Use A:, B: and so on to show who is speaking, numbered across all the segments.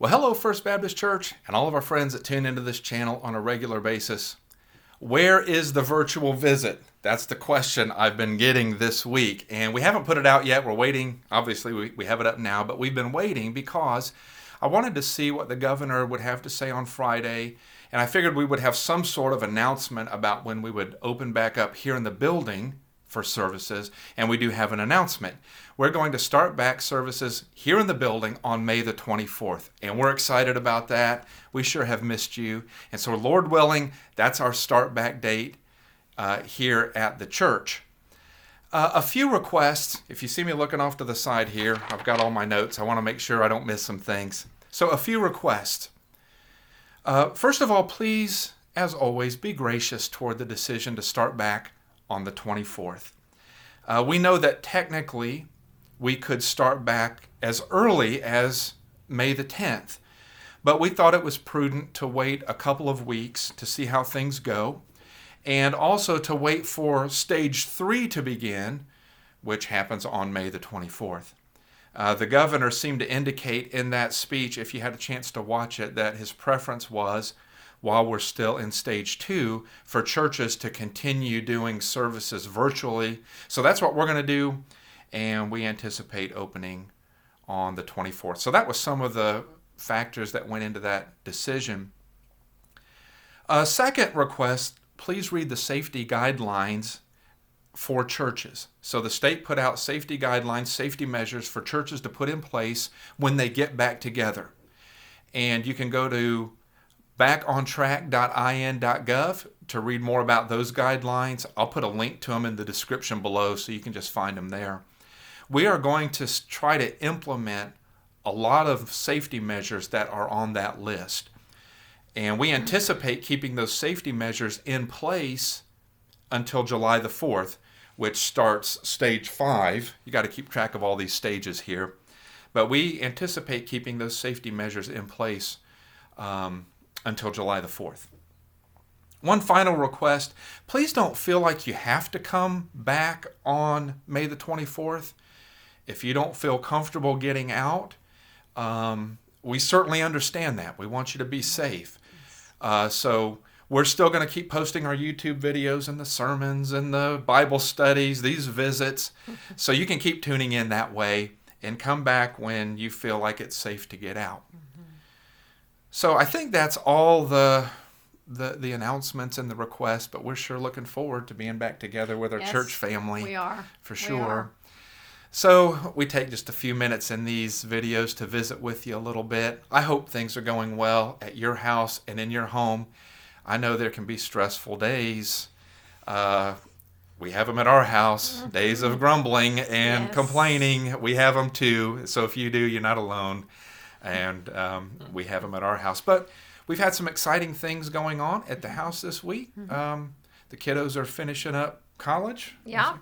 A: Well, hello, First Baptist Church, and all of our friends that tune into this channel on a regular basis. Where is the virtual visit? That's the question I've been getting this week, and we haven't put it out yet. We're waiting. Obviously, we have it up now, but we've been waiting because I wanted to see what the governor would have to say on Friday, and I figured we would have some sort of announcement about when we would open back up here in the building for services, and we do have an announcement. We're going to start back services here in the building on May the 24th, and we're excited about that. We sure have missed you, and so Lord willing, that's our start back date here at the church. A few requests. If you see me looking off to the side here, I've got all my notes. I want to make sure I don't miss some things. So a few requests. First of all, please, as always, be gracious toward the decision to start back on the 24th. We know that technically we could start back as early as May the 10th, but we thought it was prudent to wait a couple of weeks to see how things go, and also to wait for stage 3 to begin, which happens on May the 24th. The governor seemed to indicate in that speech, if you had a chance to watch it, that his preference was, while we're still in stage 2, for churches to continue doing services virtually. So that's what we're going to do, and we anticipate opening on the 24th. So that was some of the factors that went into that decision. Second request, please read the safety guidelines for churches. So the state put out safety guidelines, safety measures for churches to put in place when they get back together. And you can go to backontrack.in.gov to read more about those guidelines. I'll put a link to them in the description below so you can just find them there. We are going to try to implement a lot of safety measures that are on that list. And we anticipate keeping those safety measures in place until July the 4th, which starts stage 5. You got to keep track of all these stages here. But we anticipate keeping those safety measures in place until July the 4th. One final request, please don't feel like you have to come back on May the 24th. If you don't feel comfortable getting out, we certainly understand that. We want you to be safe. So we're still going to keep posting our YouTube videos and the sermons and the Bible studies, these visits. So you can keep tuning in that way and come back when you feel like it's safe to get out. So I think that's all the announcements and the requests, but we're sure looking forward to being back together with our church family.
B: We are.
A: For sure.
B: We are.
A: So we take just a few minutes in these videos to visit with you a little bit. I hope things are going well at your house and in your home. I know there can be stressful days. We have them at our house, days of grumbling and complaining. We have them too. So if you do, you're not alone. And we have them at our house. But we've had some exciting things going on at the house this week. The kiddos are finishing up college.
B: Yeah.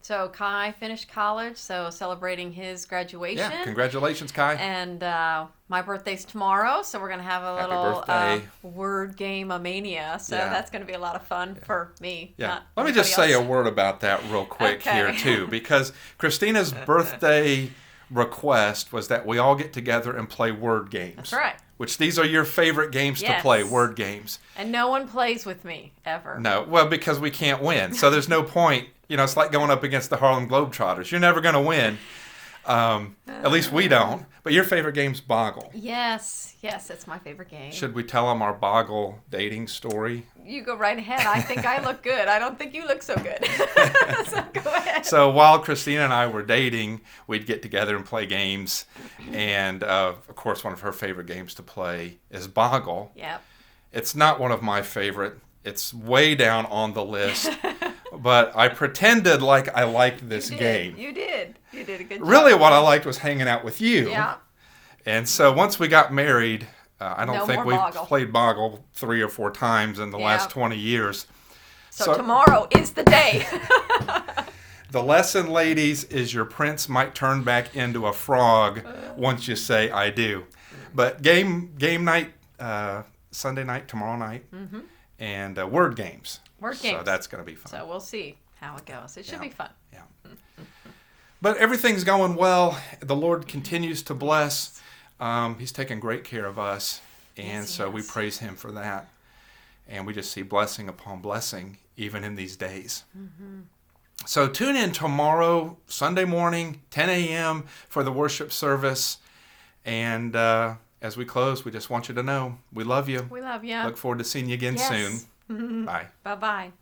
B: So Kai finished college, so celebrating his graduation.
A: Yeah, congratulations, Kai.
B: And my birthday's tomorrow, so we're going to have a little word game mania. So that's going to be a lot of fun for me.
A: Yeah. Let me just say a word about that real quick here, too, because Christina's birthday request was that we all get together and play word games.
B: That's right.
A: Which these are your favorite games to play, word games.
B: And no one plays with me, ever.
A: No, well, because we can't win. So there's no point. You know, it's like going up against the Harlem Globetrotters. You're never going to win. At least we don't. But your favorite game's Boggle.
B: Yes, it's my favorite game.
A: Should we tell them our Boggle dating story?
B: You go right ahead. I think I look good. I don't think you look so good. So go ahead.
A: So while Christina and I were dating, we'd get together and play games. And, of course, one of her favorite games to play is Boggle.
B: Yep.
A: It's not one of my favorite. It's way down on the list. But I pretended like I liked this game.
B: You did. You did a good job.
A: Really what I liked was hanging out with you.
B: Yeah.
A: And so once we got married, I don't think we've
B: Boggle.
A: played Boggle 3 or 4 times in the last 20 years.
B: So tomorrow is the day.
A: The lesson, ladies, is your prince might turn back into a frog once you say I do. But game night, Sunday night, tomorrow night, and word games.
B: Word games.
A: So that's going to be fun.
B: So we'll see how it goes. It should be fun.
A: Yeah. But everything's going well. The Lord continues to bless. He's taken great care of us, and
B: yes,
A: so we praise him for that. And we just see blessing upon blessing, even in these days. Mm-hmm. So tune in tomorrow, Sunday morning, 10 a.m. for the worship service. And as we close, we just want you to know we love you.
B: We love you.
A: Look forward to seeing you again soon. Bye.
B: Bye-bye.